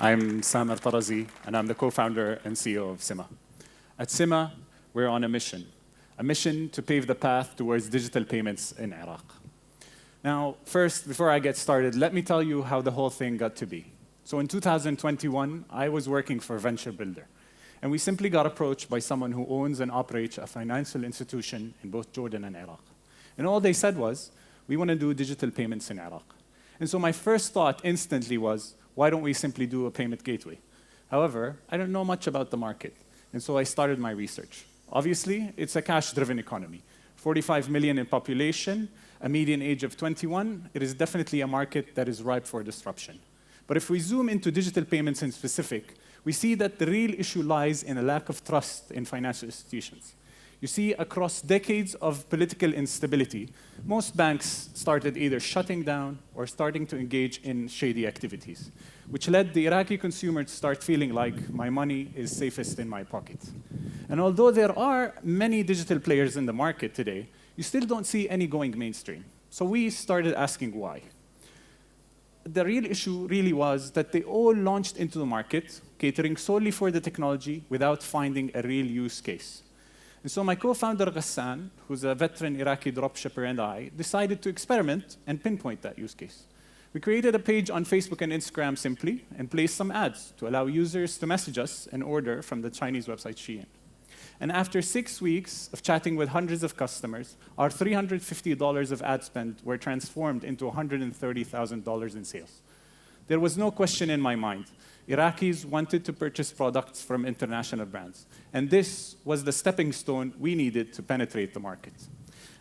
I'm Sam Al-Tarazi, and I'm the co-founder and CEO of Simma. At Simma, we're on a mission to pave the path towards digital payments in Iraq. Now, first, before I get started, let me tell you how the whole thing got to be. So in 2021, I was working for Venture Builder, and we simply got approached by someone who owns and operates a financial institution in both Jordan and Iraq. And all they said was, we want to do digital payments in Iraq. And so my first thought instantly was, why don't we simply do a payment gateway? However, I don't know much about the market, and so I started my research. Obviously, it's a cash-driven economy. 45 million in population, a median age of 21, it is definitely a market that is ripe for disruption. But if we zoom into digital payments in specific, we see that the real issue lies in a lack of trust in financial institutions. You see, across decades of political instability, most banks started either shutting down or starting to engage in shady activities, which led the Iraqi consumer to start feeling like my money is safest in my pocket. And although there are many digital players in the market today, you still don't see any going mainstream. So we started asking why. The real issue really was that they all launched into the market, catering solely for the technology without finding a real use case. And so my co-founder Ghassan, who's a veteran Iraqi dropshipper, and I decided to experiment and pinpoint that use case. We created a page on Facebook and Instagram simply and placed some ads to allow users to message us and order from the Chinese website Shein. And after 6 weeks of chatting with hundreds of customers, our $350 of ad spend were transformed into $130,000 in sales. There was no question in my mind. Iraqis wanted to purchase products from international brands. And this was the stepping stone we needed to penetrate the market.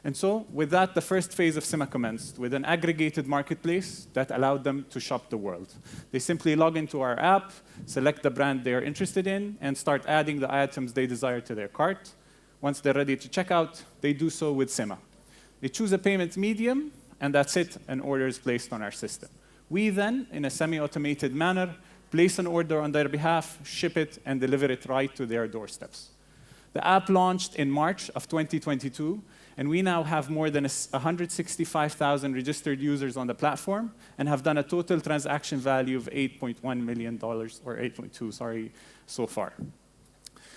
And so, with that, the first phase of Simma commenced with an aggregated marketplace that allowed them to shop the world. They simply log into our app, select the brand they are interested in, and start adding the items they desire to their cart. Once they're ready to check out, they do so with Simma. They choose a payment medium, and that's it, an order is placed on our system. We then, in a semi-automated manner, place an order on their behalf, ship it, and deliver it right to their doorsteps. The app launched in March of 2022, and we now have more than 165,000 registered users on the platform and have done a total transaction value of $8.1 million, or 8.2, sorry, so far.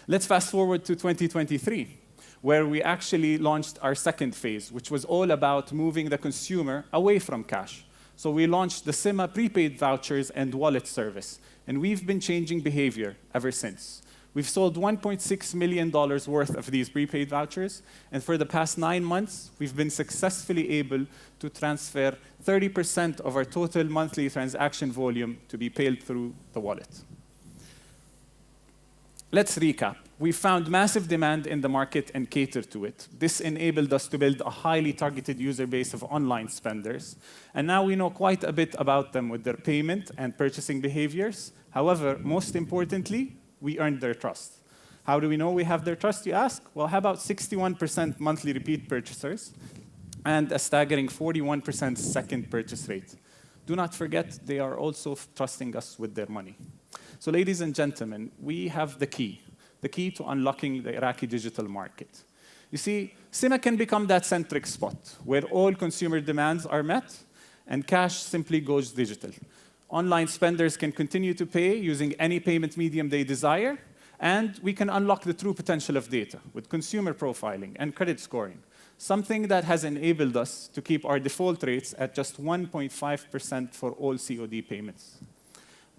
Let's fast forward to 2023, where we actually launched our second phase, which was all about moving the consumer away from cash. So we launched the Simma prepaid vouchers and wallet service, and we've been changing behavior ever since. We've sold $1.6 million worth of these prepaid vouchers, and for the past 9 months, we've been successfully able to transfer 30% of our total monthly transaction volume to be paid through the wallet. Let's recap. We found massive demand in the market and catered to it. This enabled us to build a highly targeted user base of online spenders. And now we know quite a bit about them with their payment and purchasing behaviors. However, most importantly, we earned their trust. How do we know we have their trust, you ask? Well, how about 61% monthly repeat purchasers and a staggering 41% second purchase rate? Do not forget, they are also trusting us with their money. So ladies and gentlemen, we have the key to unlocking the Iraqi digital market. You see, Simma can become that centric spot where all consumer demands are met and cash simply goes digital. Online spenders can continue to pay using any payment medium they desire, and we can unlock the true potential of data with consumer profiling and credit scoring, something that has enabled us to keep our default rates at just 1.5% for all COD payments.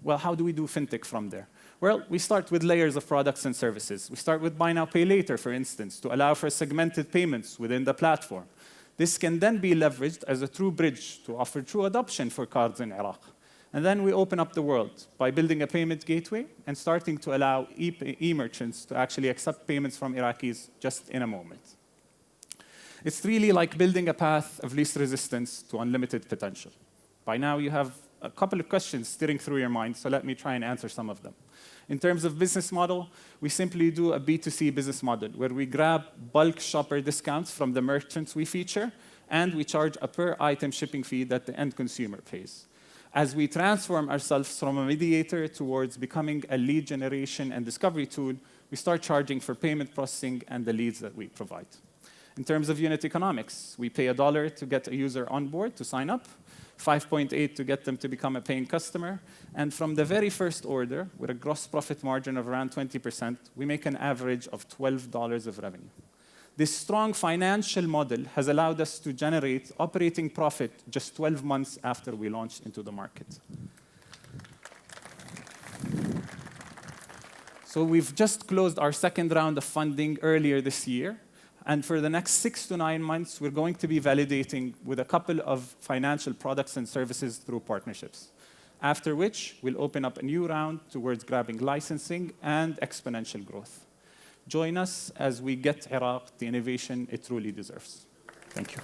Well, how do we do fintech from there? Well, we start with layers of products and services. We start with buy now, pay later, for instance, to allow for segmented payments within the platform. This can then be leveraged as a true bridge to offer true adoption for cards in Iraq. And then we open up the world by building a payment gateway and starting to allow e-merchants to actually accept payments from Iraqis just in a moment. It's really like building a path of least resistance to unlimited potential. By now, you have a couple of questions steering through your mind, so let me try and answer some of them. In terms of business model, we simply do a B2C business model where we grab bulk shopper discounts from the merchants we feature, and we charge a per-item shipping fee that the end consumer pays. As we transform ourselves from a mediator towards becoming a lead generation and discovery tool, we start charging for payment processing and the leads that we provide. In terms of unit economics, we pay $1 to get a user on board to sign up. 5.8 to get them to become a paying customer. And from the very first order, with a gross profit margin of around 20%, we make an average of $12 of revenue. This strong financial model has allowed us to generate operating profit just 12 months after we launched into the market. So we've just closed our second round of funding earlier this year. And for the next 6 to 9 months, we're going to be validating with a couple of financial products and services through partnerships. After which, we'll open up a new round towards grabbing licensing and exponential growth. Join us as we get Iraq the innovation it truly deserves. Thank you.